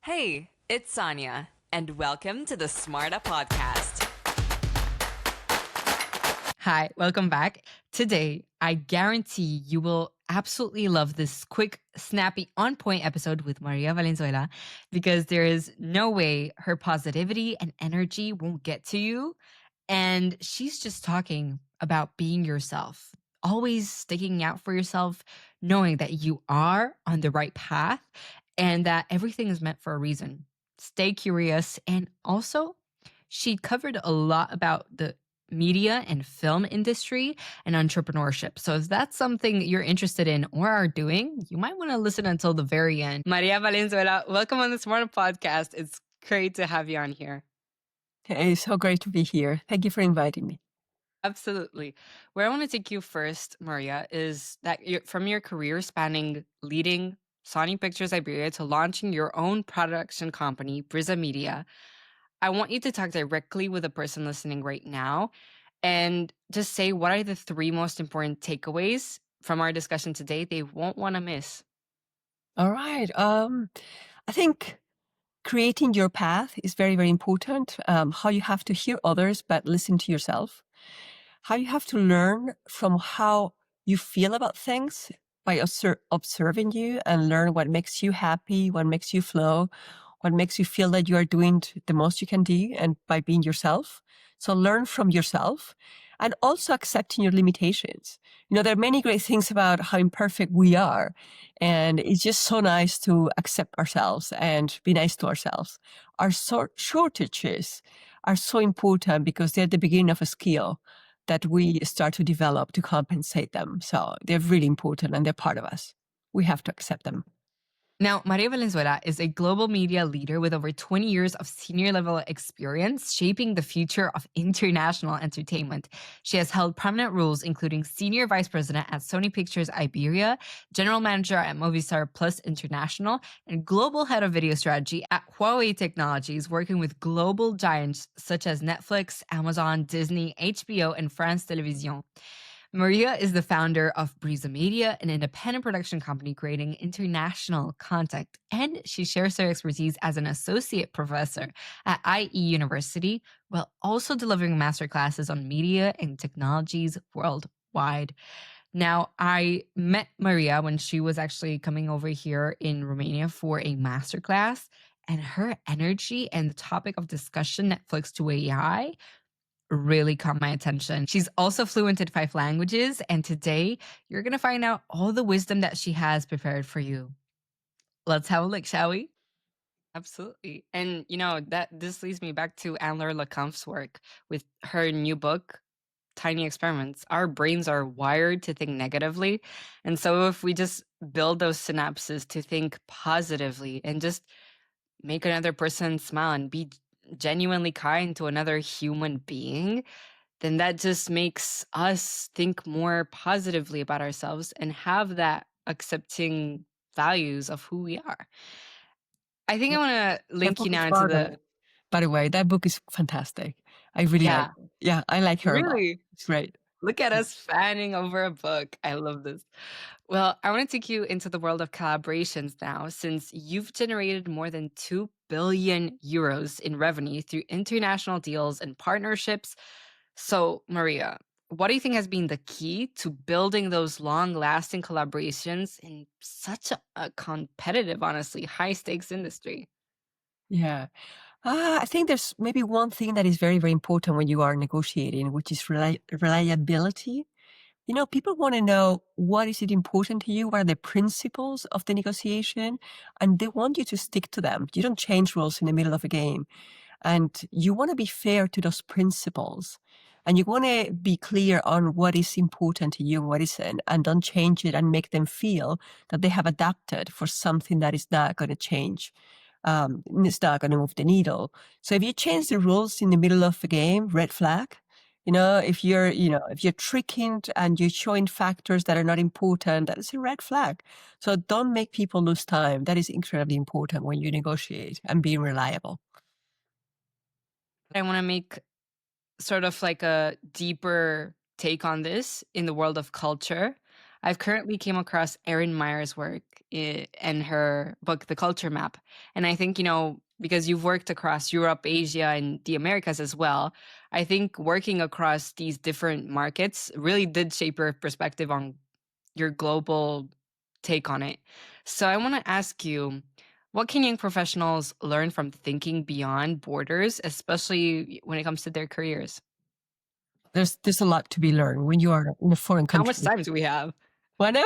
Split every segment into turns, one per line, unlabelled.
Hey, it's Sonia, and welcome to the SMARTA Podcast. Hi, welcome back. Today, I guarantee you will absolutely love this quick, snappy, on point episode with Maria Valenzuela because there is no way her positivity and energy won't get to you. And she's just talking about being yourself, always sticking out for yourself, knowing that you are on the right path and that everything is meant for a reason. Stay curious. And also, she covered a lot about the media and film industry and entrepreneurship. So if that's something you're interested in or are doing, you might want to listen until the very end. Maria Valenzuela, welcome on the SMARTA Podcast. It's great to have you on here.
It's so great to be here. Thank you for inviting me.
Absolutely. Where I want to take you first, Maria, is that from your career spanning leading Sony Pictures Iberia to launching your own production company, Brisa Media, I want you to talk directly with the person listening right now and just say what are the three most important takeaways from our discussion today they won't want to miss.
All right. I think creating your path is very, very important. How you have to hear others, but listen to yourself. How you have to learn from how you feel about things by observing you and learn what makes you happy, what makes you flow, what makes you feel that you are doing the most you can do, and by being yourself. So learn from yourself and also accepting your limitations. There are many great things about how imperfect we are. And it's just so nice to accept ourselves and be nice to ourselves. Our shortages are so important because they're the beginning of a skill that we start to develop to compensate them. So they're really important and they're part of us. We have to accept them.
Now, Maria Valenzuela is a global media leader with over 20 years of senior level experience shaping the future of international entertainment. She has held prominent roles, including senior vice president at Sony Pictures Iberia, general manager at Movistar Plus International, and global head of video strategy at Huawei Technologies, working with global giants such as Netflix, Amazon, Disney, HBO, and France Television. Maria is the founder of Brisa Media, an independent production company creating international content, and she shares her expertise as an associate professor at IE University while also delivering masterclasses on media and technologies worldwide. Now, I met Maria when she was actually coming over here in Romania for a masterclass, and her energy and the topic of discussion, Netflix to AI, really caught my attention. She's also fluent in 5 languages, and today you're going to find out all the wisdom that she has prepared for you. Let's have a look, shall we? Absolutely. And that this leads me back to Anne-Laure work with her new book, Tiny Experiments. Our brains are wired to think negatively. And so if we just build those synapses to think positively and just make another person smile and be genuinely kind to another human being, then that just makes us think more positively about ourselves and have that accepting values of who we are. I think I want to link you now into the...
By the way, that book is fantastic. I really like it. Yeah, I like her a lot.
Really?
It's great.
Look at us fanning over a book. I love this. Well, I want to take you into the world of collaborations now, since you've generated more than 2 billion euros in revenue through international deals and partnerships. So, Maria, what do you think has been the key to building those long-lasting collaborations in such a competitive, honestly, high-stakes industry?
Yeah. I think there's maybe one thing that is very, very important when you are negotiating, which is reliability. People want to know what is it important to you, what are the principles of the negotiation, and they want you to stick to them. You don't change rules in the middle of a game. And you want to be fair to those principles. And you want to be clear on what is important to you and what isn't, and don't change it and make them feel that they have adapted for something that is not going to change. It's not going to move the needle. So if you change the rules in the middle of a game, red flag. If you're tricking and you're showing factors that are not important, that is a red flag. So don't make people lose time. That is incredibly important when you negotiate and being reliable.
I want to make sort of like a deeper take on this in the world of culture. I've currently came across Erin Meyer's work and her book, The Culture Map. And I think, because you've worked across Europe, Asia, and the Americas as well, I think working across these different markets really did shape your perspective on your global take on it. So I want to ask you, what can young professionals learn from thinking beyond borders, especially when it comes to their careers?
There's a lot to be learned when you are in a foreign
How much
country.
time do we have?
What now?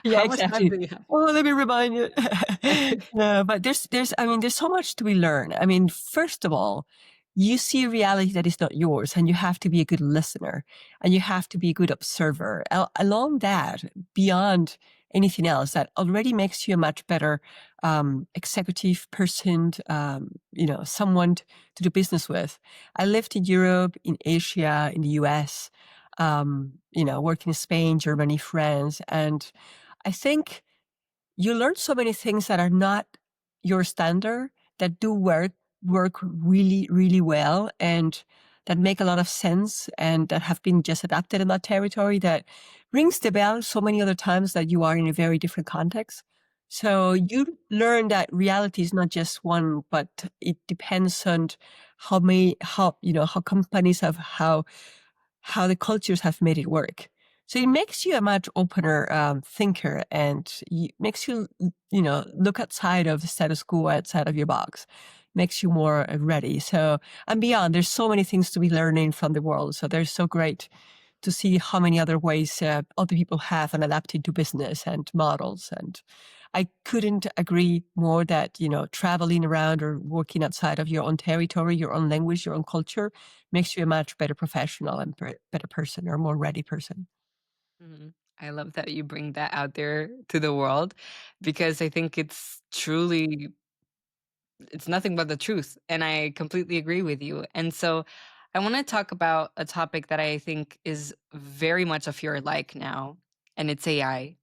Yeah,
How much time
exactly.
do we have?
Oh, let me remind you. No, but there's so much to be learned. I mean, first of all, you see a reality that is not yours, and you have to be a good listener, and you have to be a good observer. Along that, beyond anything else, that already makes you a much better executive person, someone to do business with. I lived in Europe, in Asia, in the US, working in Spain, Germany, France, and I think you learn so many things that are not your standard that do work really, really well and that make a lot of sense and that have been just adapted in that territory that rings the bell so many other times that you are in a very different context. So you learn that reality is not just one, but it depends on how companies have, how the cultures have made it work. So it makes you a much opener thinker, and makes you, look outside of the status quo, outside of your box, makes you more ready. So, and beyond, there's so many things to be learning from the world. So there's so great to see how many other ways other people have and adapted to business and models. And I couldn't agree more that, traveling around or working outside of your own territory, your own language, your own culture makes you a much better professional and better person or more ready person.
Mhm. I love that you bring that out there to the world because I think it's nothing but the truth. And I completely agree with you. And so I want to talk about a topic that I think is very much of your like now, and it's AI.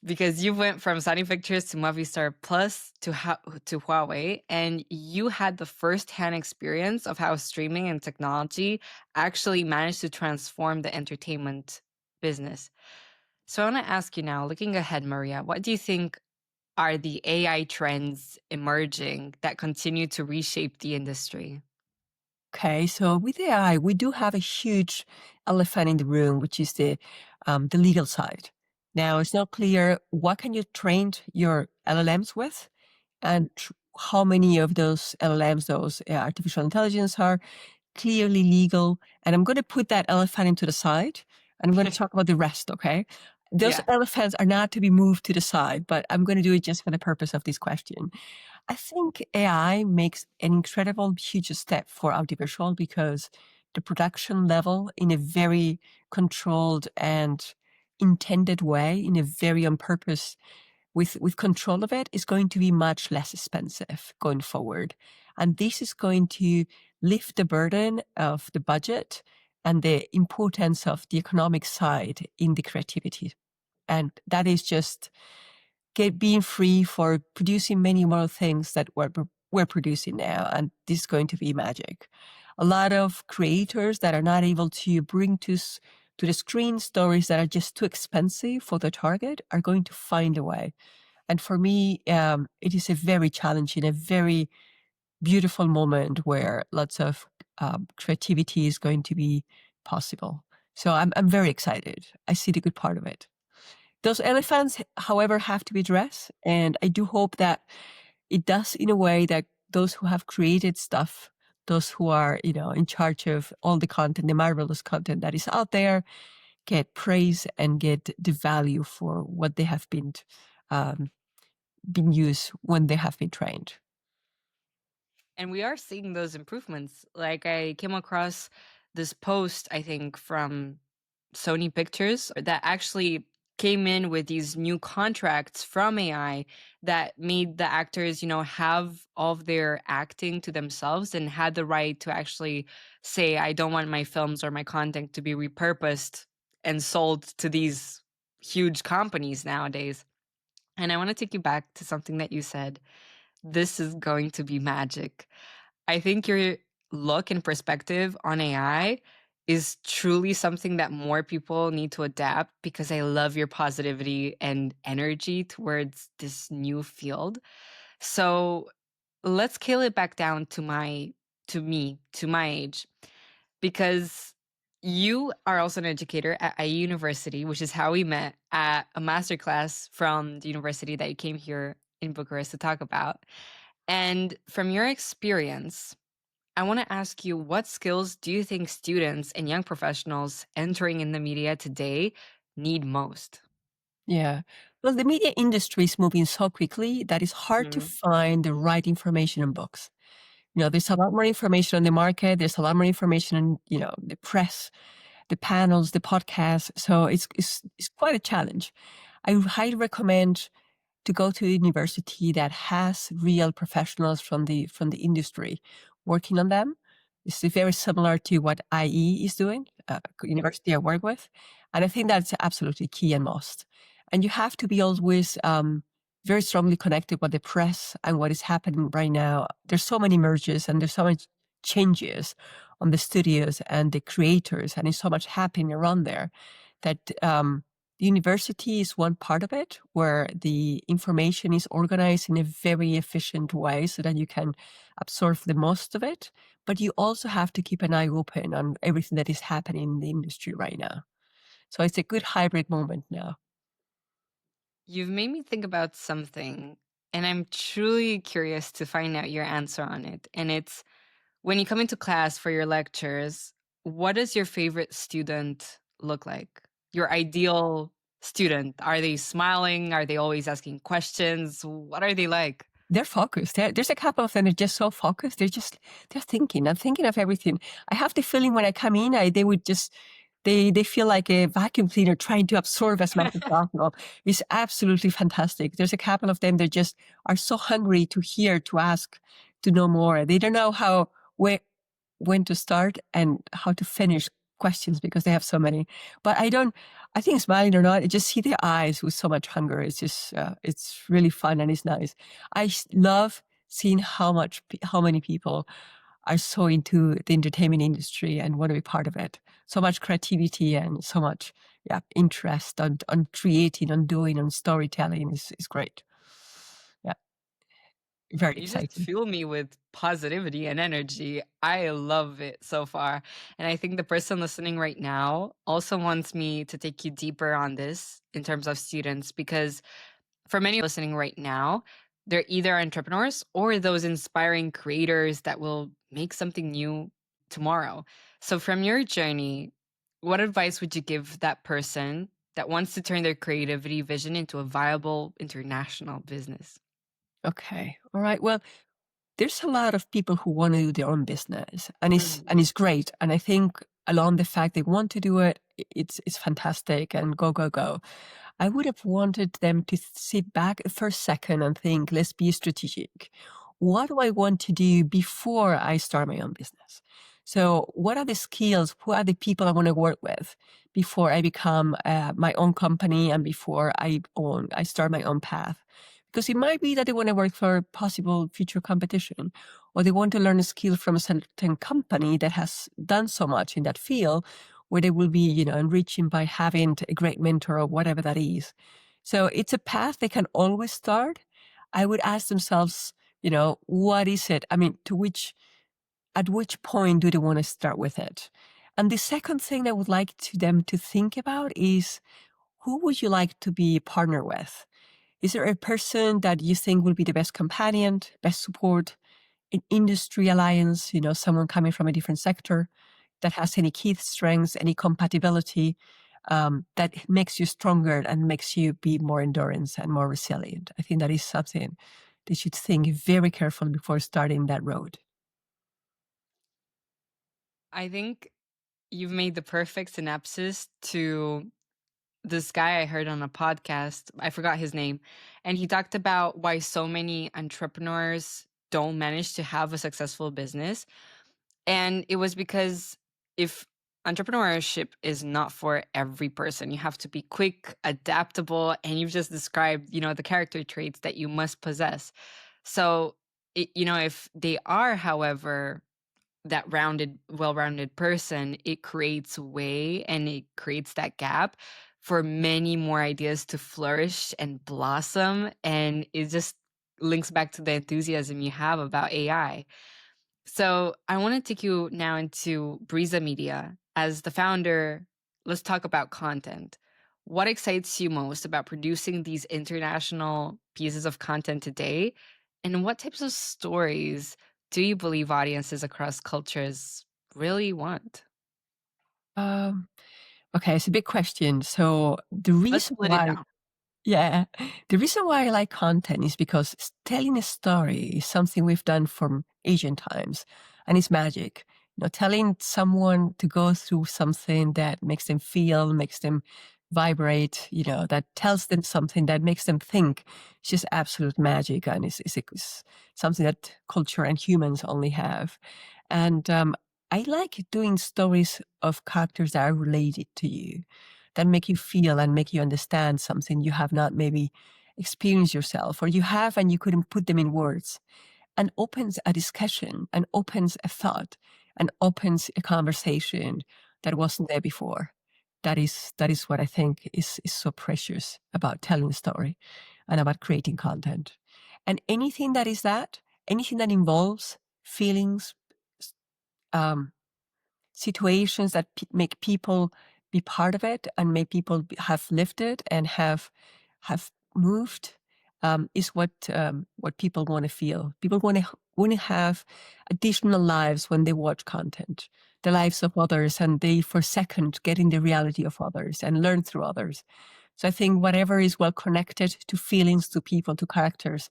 Because you went from Sony Pictures to Movistar Plus to Huawei, and you had the first-hand experience of how streaming and technology actually managed to transform the entertainment business. So I want to ask you now, looking ahead, Maria, what do you think are the AI trends emerging that continue to reshape the industry?
Okay, so with AI, we do have a huge elephant in the room, which is the legal side. Now, it's not clear what can you train your LLMs with, and how many of those LLMs, those artificial intelligence, are clearly legal. And I'm going to put that elephant into the side. And I'm going to talk about the rest, okay? Those
Yeah.
elephants are not to be moved to the side, but I'm going to do it just for the purpose of this question. I think AI makes an incredible, huge step for audiovisual because the production level in a very controlled and intended way, in a very on purpose, with control of it, is going to be much less expensive going forward. And this is going to lift the burden of the budget and the importance of the economic side in the creativity. And that is just being free for producing many more things that we're producing now. And this is going to be magic. A lot of creators that are not able to bring to the screen stories that are just too expensive for the target are going to find a way. And for me, it is a very challenging, a very beautiful moment where lots of creativity is going to be possible. So I'm very excited. I see the good part of it. Those elephants, however, have to be addressed. And I do hope that it does in a way that those who have created stuff, those who are, in charge of all the content, the marvelous content that is out there, get praise and get the value for what they have um, been used when they have been trained.
And we are seeing those improvements. Like I came across this post, I think, from Sony Pictures that actually came in with these new contracts from AI that made the actors, have all of their acting to themselves and had the right to actually say, I don't want my films or my content to be repurposed and sold to these huge companies nowadays. And I want to take you back to something that you said. This is going to be magic. I think your look and perspective on AI is truly something that more people need to adapt, because I love your positivity and energy towards this new field. So let's scale it back down to my age, because you are also an educator at a university, which is how we met at a masterclass from the university that you came here in Bucharest to talk about. And from your experience, I want to ask you, what skills do you think students and young professionals entering in the media today need most?
Yeah. Well, the media industry is moving so quickly that it's hard to
Mhm.
find the right information in books. There's a lot more information on the market. There's a lot more information in, the press, the panels, the podcasts. So it's quite a challenge. I would highly recommend to go to a university that has real professionals from the industry working on them. It's very similar to what IE is doing, university I work with, and I think that's absolutely key and must. And you have to be always very strongly connected with the press and what is happening right now. There's so many mergers and there's so much changes on the studios and the creators, and there's so much happening around there that the university is one part of it, where the information is organized in a very efficient way so that you can absorb the most of it. But you also have to keep an eye open on everything that is happening in the industry right now. So it's a good hybrid moment now.
You've made me think about something, and I'm truly curious to find out your answer on it. And it's, when you come into class for your lectures, what does your favorite student look like? Your ideal student? Are they smiling? Are they always asking questions? What are they like?
They're focused. There's a couple of them that are just so focused. They're thinking. I'm thinking of everything. I have the feeling when I come in, they would just they feel like a vacuum cleaner trying to absorb as much as possible. It's absolutely fantastic. There's a couple of them that just are so hungry to hear, to ask, to know more. They don't know when to start and how to finish questions because they have so many. But I think smiling or not, I just see their eyes with so much hunger. It's just, it's really fun and it's nice. Love seeing how many people are so into the entertainment industry and want to be part of it. So much creativity and so much, interest on creating, on doing, on storytelling is great. Yeah, very
You just
exciting.
fill me with positivity and energy. I love it so far. And I think the person listening right now also wants me to take you deeper on this in terms of students, because for many listening right now, they're either entrepreneurs or those inspiring creators that will make something new tomorrow. So, from your journey, what advice would you give that person that wants to turn their creativity vision into a viable international business?
Okay. All right. Well, there's a lot of people who want to do their own business and
Mhm.
it's great. And I think along the fact they want to do it, it's fantastic and go, go, go. I would have wanted them to sit back for a second and think, let's be strategic. What do I want to do before I start my own business? So what are the skills? Who are the people I want to work with before I become my own company and before I start my own path? Because it might be that they want to work for possible future competition, or they want to learn a skill from a certain company that has done so much in that field, where they will be, enriching by having a great mentor or whatever that is. So it's a path they can always start. I would ask themselves, what is it? I mean, at which point do they want to start with it? And the second thing I would like them to think about is, who would you like to be a partner with? Is there a person that you think will be the best companion, best support, an industry alliance, someone coming from a different sector that has any key strengths, any compatibility, that makes you stronger and makes you be more endurance and more resilient? I think that is something they should think very carefully before starting that road.
I think you've made the perfect synopsis to this guy I heard on a podcast. I forgot his name. And he talked about why so many entrepreneurs don't manage to have a successful business. And it was because if entrepreneurship is not for every person, you have to be quick, adaptable, and you've just described, the character traits that you must possess. So, if they are, however, that well-rounded person, it creates way and it creates that gap for many more ideas to flourish and blossom. And it just links back to the enthusiasm you have about AI. So I want to take you now into Brisa Media. As the founder, let's talk about content. What excites you most about producing these international pieces of content today? And what types of stories do you believe audiences across cultures really want?
Um, okay, it's a big question. So the
Let's
reason
split it
why
down.
Yeah. The reason why I like content is because telling a story is something we've done from ancient times, and it's magic. Telling someone to go through something that makes them feel, makes them vibrate, that tells them something that makes them think. It's just absolute magic, and it's something that culture and humans only have. And I like doing stories of characters that are related to you, that make you feel and make you understand something you have not maybe experienced yourself, or you have and you couldn't put them in words, and opens a discussion and opens a thought and opens a conversation that wasn't there before. That is what I think is so precious about telling a story and about creating content. And anything that involves feelings, s- um, situations that make people be part of it and make people have lived it and have moved, is what people want to feel. People want to have additional lives when they watch content, the lives of others, and they for a second get in the reality of others and learn through others. So I think whatever is well connected to feelings, to people, to characters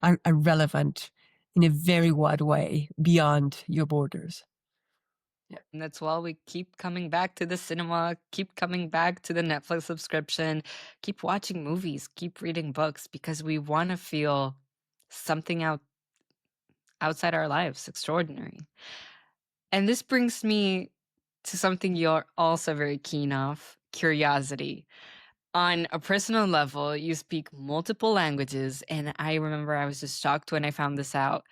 are relevant in a very wide way beyond your borders. Yeah.
And that's why we keep coming back to the cinema, keep coming back to the Netflix subscription, keep watching movies, keep reading books because we want to feel something outside our lives extraordinary. And this brings me to something you're also very keen of, curiosity. On a personal level, you speak multiple languages, and I remember I was just shocked when I found this out.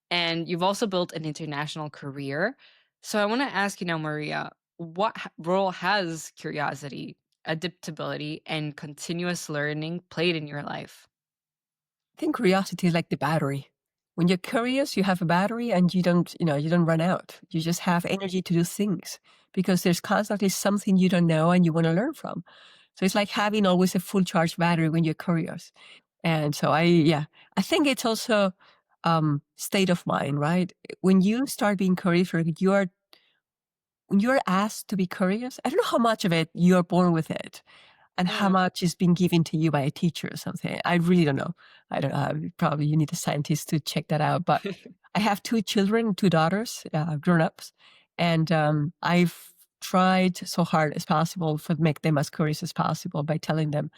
And you've also built an international career. So I want to ask you now, Maria, what role has curiosity, adaptability, and continuous learning played in your life?
I think curiosity is like the battery. When you're curious, you have a battery and you don't run out. You just have energy to do things because there's constantly something you don't know and you want to learn from. So it's like having always a full charge battery when you're curious. And so I think it's also state of mind, right? When you start being curious, or when you're asked to be curious, I don't know how much of it you're born with it and how
Mm.
much is being given to you by a teacher or something. I really don't know. I don't know. Probably you need a scientist to check that out. But I have two children, two daughters, grown ups, and I've tried so hard as possible to make them as curious as possible by telling them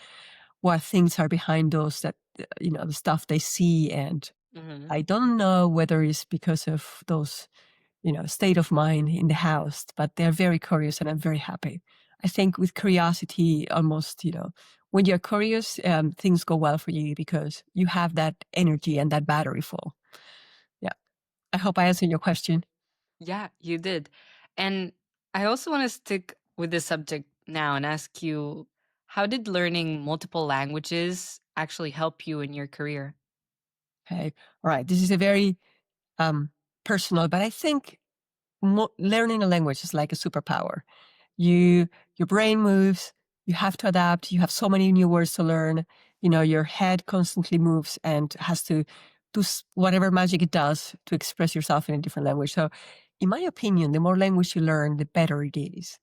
what things are behind those that the stuff they see. And
Mhm.
I don't know whether it's because of those state of mind in the house, but they're very curious and I'm very happy. I think with curiosity, almost, when you're curious, things go well for you because you have that energy and that battery full. Yeah. I hope I answered your question.
Yeah, you did. And I also want to stick with this subject now and ask you, how did learning multiple languages actually help you in your career?
Okay. All right. This is a very um, personal, but I think learning a language is like a superpower. Your brain moves, you have to adapt, you have so many new words to learn, your head constantly moves and has to do whatever magic it does to express yourself in a different language. So in my opinion, the more language you learn, the better it is,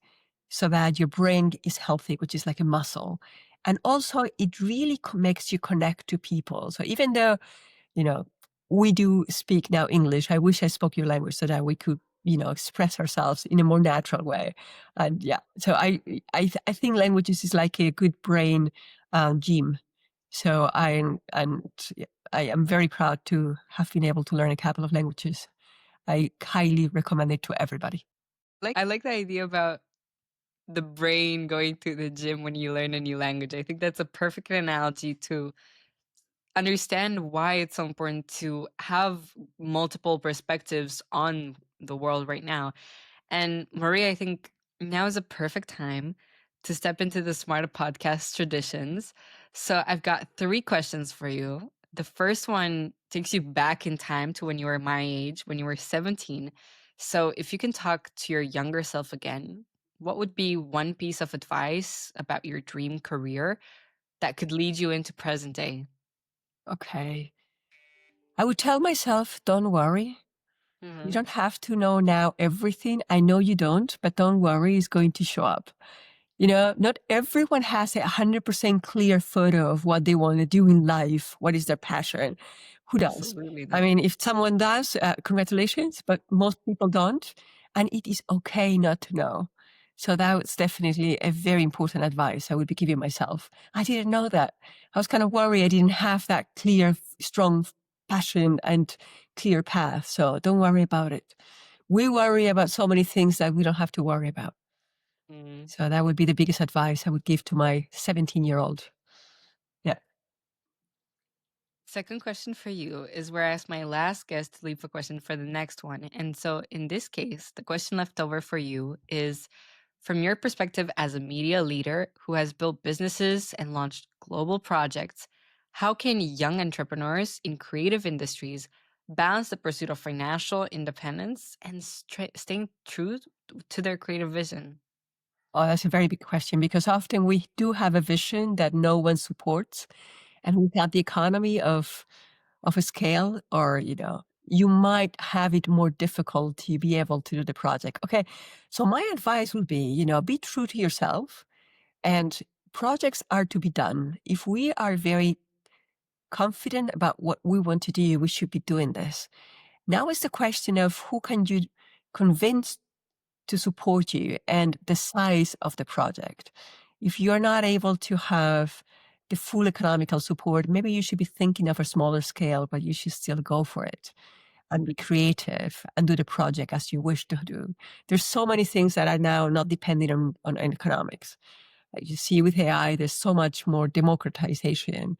so that your brain is healthy, which is like a muscle. And also it really makes you connect to people. So even though you know, we do speak now English. I wish I spoke your language so that we could, express ourselves in a more natural way. And yeah, so I think languages is like a good brain gym. So yeah, I am very proud to have been able to learn a couple of languages. I highly recommend it to everybody.
I like the idea about the brain going to the gym when you learn a new language. I think that's a perfect analogy to understand why it's so important to have multiple perspectives on the world right now. And Maria, I think now is a perfect time to step into the SMARTA Podcast traditions. So I've got 3 questions for you. The first one takes you back in time to when you were my age, when you were 17. So if you can talk to your younger self again, what would be one piece of advice about your dream career that could lead you into present day?
Okay. I would tell myself, don't worry. You
Hmm.
don't have to know now everything. I know you don't, but don't worry, it's going to show up. Not everyone has 100% clear photo of what they want to do in life. What is their passion? Who does?
Absolutely
I
not.
mean, if someone does, congratulations, but most people don't. And it is okay not to know. So that was definitely a very important advice I would be giving myself. I didn't know that. I was kind of worried I didn't have that clear, strong passion and clear path. So don't worry about it. We worry about so many things that we don't have to worry about.
Mm.
So that would be the biggest advice I would give to my 17-year-old. Yeah.
Second question for you is where I asked my last guest to leave a question for the next one. And so in this case, the question left over for you is from your perspective as a media leader who has built businesses and launched global projects, how can young entrepreneurs in creative industries balance the pursuit of financial independence and staying true to their creative vision?
Oh, that's a very big question because often we do have a vision that no one supports, and without the economy of a scale, or you might have it more difficult to be able to do the project. Okay, so my advice would be, be true to yourself, and projects are to be done. If we are very confident about what we want to do, we should be doing this. Now is the question of who can you convince to support you and the size of the project. If you're not able to have the full economical support, maybe you should be thinking of a smaller scale, but you should still go for it and be creative and do the project as you wish to do. There's so many things that are now not depending on economics. Like you see with AI, there's so much more democratization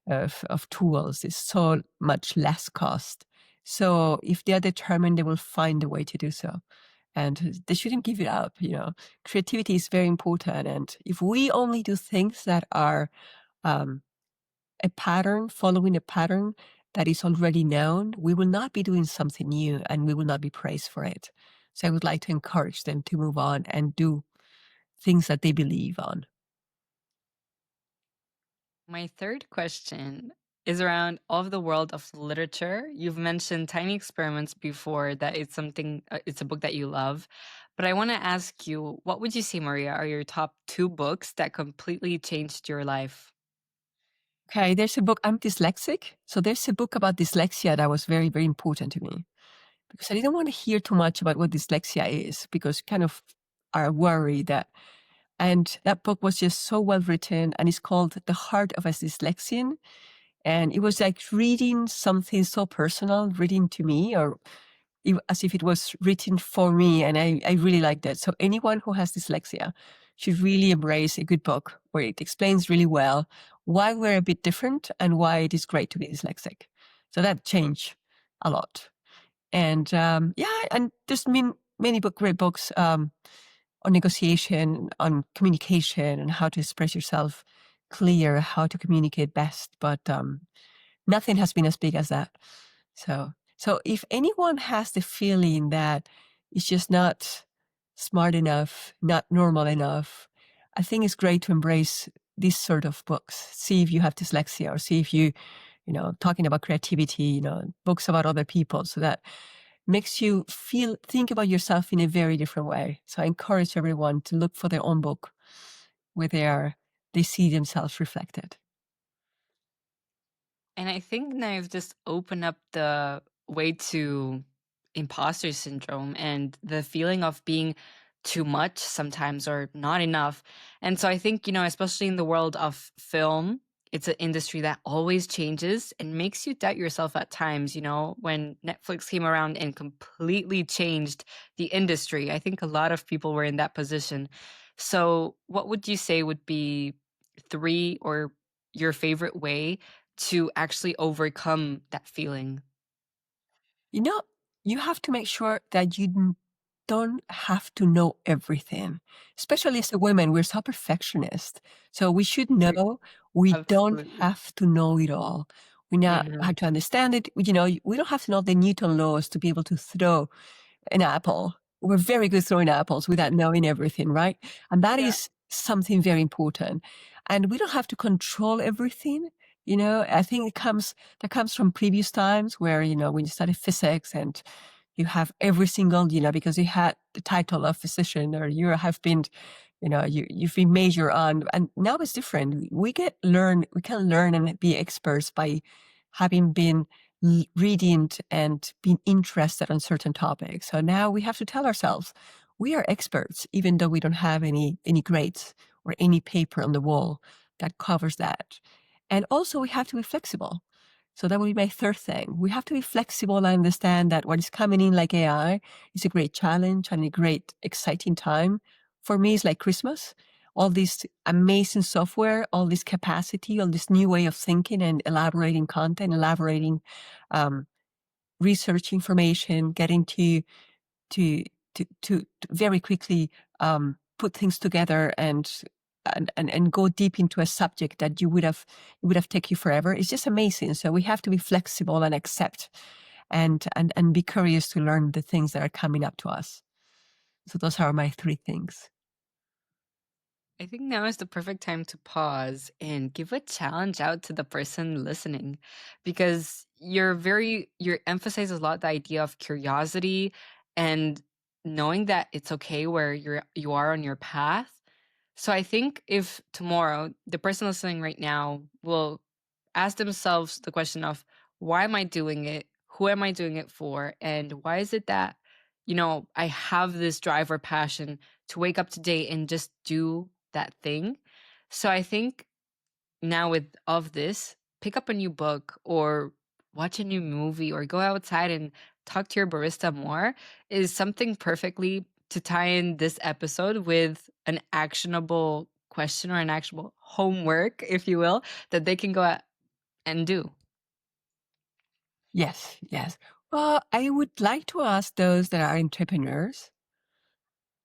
of tools. It's so much less cost. So if they're determined, they will find a way to do so. And they shouldn't give it up. Creativity is very important. And if we only do things that are um, a pattern, following a pattern that is already known, we will not be doing something new and we will not be praised for it. So I would like to encourage them to move on and do things that they believe on.
My third question is around of the world of literature. You've mentioned Tiny Experiments before, that it's something, it's a book that you love. But I want to ask you, what would you say, Maria, are your top 2 books that completely changed your life?
Okay, there's a book, I'm dyslexic. So there's a book about dyslexia that was very, very important to me because I didn't want to hear too much about what dyslexia is because kind of are worried that. And that book was just so well written and it's called The Heart of a Dyslexian. And it was like reading something so personal, reading to me, or as if it was written for me. And I really liked that. So anyone who has dyslexia should really embrace a good book where it explains really well why we're a bit different and why it is great to be dyslexic. So that changed a lot. And yeah, and there's many great books on negotiation, on communication, and how to express yourself clear, how to communicate best. But nothing has been as big as that. So if anyone has the feeling that it's just not smart enough, not normal enough, I think it's great to embrace these sort of books. See if you have dyslexia, or see if talking about creativity, books about other people, so that makes you think about yourself in a very different way. So I encourage everyone to look for their own book where they see themselves reflected.
And I think now you've just opened up the way to imposter syndrome and the feeling of being too much sometimes or not enough. And so I think, especially in the world of film, it's an industry that always changes and makes you doubt yourself at times. When Netflix came around and completely changed the industry, I think a lot of people were in that position. So, what would you say would be 3 or your favorite way to actually overcome that feeling?
You know, you have to make sure that you don't have to know everything. Especially as a woman, we're so perfectionist. So we should know we don't
Absolutely.
have to know it all. We not
Mhm.
have to understand it. We don't have to know the Newton laws to be able to throw an apple. We're very good throwing apples without knowing everything, right? And that
Yeah.
is something very important. And we don't have to control everything. I think that comes from previous times where, when you study physics and you have every single, because you had the title of physician or you have been, you've been major on, and now it's different. We can learn and be experts by having been reading and being interested in certain topics. So now we have to tell ourselves we are experts, even though we don't have any grades or any paper on the wall that covers that. And also we have to be flexible. So that would be my third thing. We have to be flexible and understand that what is coming in like AI is a great challenge and a great exciting time. For me, it's like Christmas. All this amazing software, all this capacity, all this new way of thinking and elaborating content, elaborating um, research information, getting to to very quickly put things together and go deep into a subject that would have taken you forever. It's just amazing. So we have to be flexible and accept and be curious to learn the things that are coming up to us. So those are my three things.
I think now is the perfect time to pause and give a challenge out to the person listening because you're emphasizes a lot the idea of curiosity and knowing that it's okay where you are on your path. So I think if tomorrow the person listening right now will ask themselves the question of why am I doing it? Who am I doing it for? And why is it that, I have this drive or passion to wake up today and just do that thing? So I think now with of this, pick up a new book or watch a new movie or go outside and talk to your barista more is something perfectly to tie in this episode with an actionable question or an actionable homework, if you will, that they can go out and do.
Yes, yes. Well, I would like to ask those that are entrepreneurs.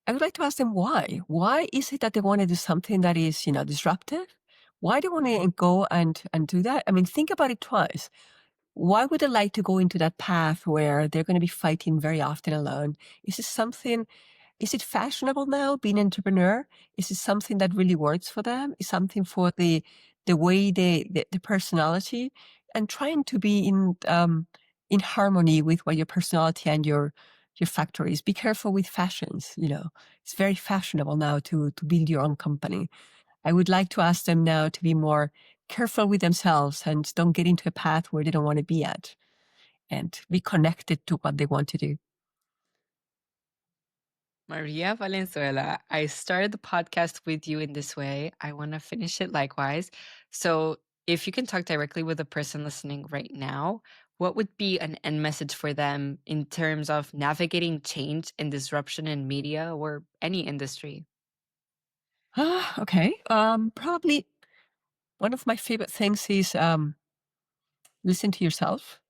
I would like to ask them why. Why is it that they want to do something that is, disruptive? Why do they want to go and do that? I mean, think about it twice. Why would they like to go into that path where they're going to be fighting very often alone? Is it something Is it fashionable now being an entrepreneur? Is it something that really works for them? Is something for the way the personality and trying to be in harmony with what your personality and your factor is. Be careful with fashions. It's very fashionable now to build your own company. I would like to ask them now to be more careful with themselves and don't get into a path where they don't want to be at and be connected to what they want to do.
Maria Valenzuela, I started the podcast with you in this way. I want to finish it likewise. So, if you can talk directly with the person listening right now, what would be an end message for them in terms of navigating change and disruption in media or any industry?
Okay. Probably one of my favorite things is listen to yourself,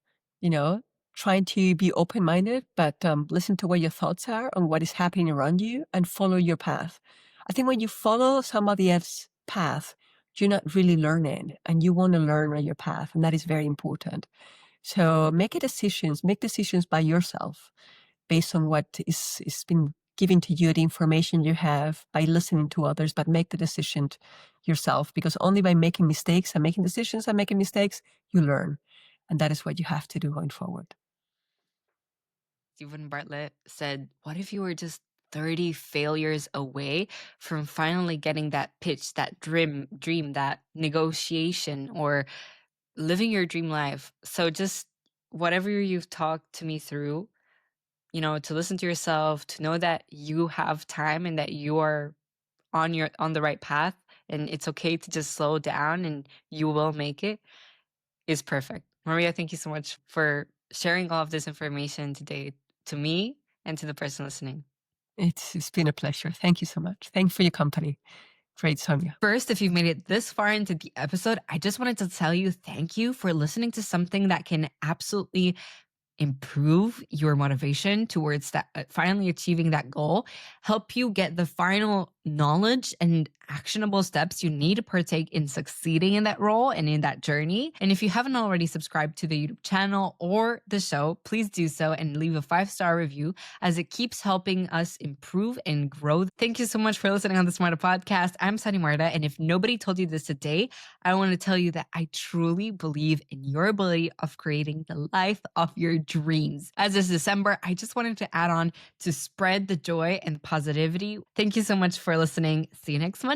you know, trying to be open minded, but listen to what your thoughts are on what is happening around you and follow your path. I think when you follow somebody else's path, you're not really learning and you want to learn on your path. And that is very important. So make decisions by yourself based on what is been given to you, the information you have by listening to others, but make the decision yourself because only by making mistakes and making decisions and making mistakes, you learn. And that is what you have to do going forward.
Stephen Bartlett said, what if you were just 30 failures away from finally getting that pitch, that dream, that negotiation, or living your dream life? So just whatever you've talked to me through, to listen to yourself, to know that you have time and that you are on the right path and it's okay to just slow down and you will make it is perfect. Maria, thank you so much for sharing all of this information today to me and to the person listening.
It's been a pleasure. Thank you so much. Thank you for your company. Great, Sonia.
First, if you've made it this far into the episode, I just wanted to tell you thank you for listening to something that can absolutely improve your motivation towards that finally achieving that goal, help you get the final knowledge and actionable steps you need to partake in succeeding in that role and in that journey. And if you haven't already subscribed to the YouTube channel or the show, please do so and leave a 5-star review, as it keeps helping us improve and grow. Thank you so much for listening on the SMARTA Podcast. I'm Sonia Marta, and if nobody told you this today, I want to tell you that I truly believe in your ability of creating the life of your dreams. As this December, I just wanted to add on to spread the joy and positivity. Thank you so much for listening. See you next Monday.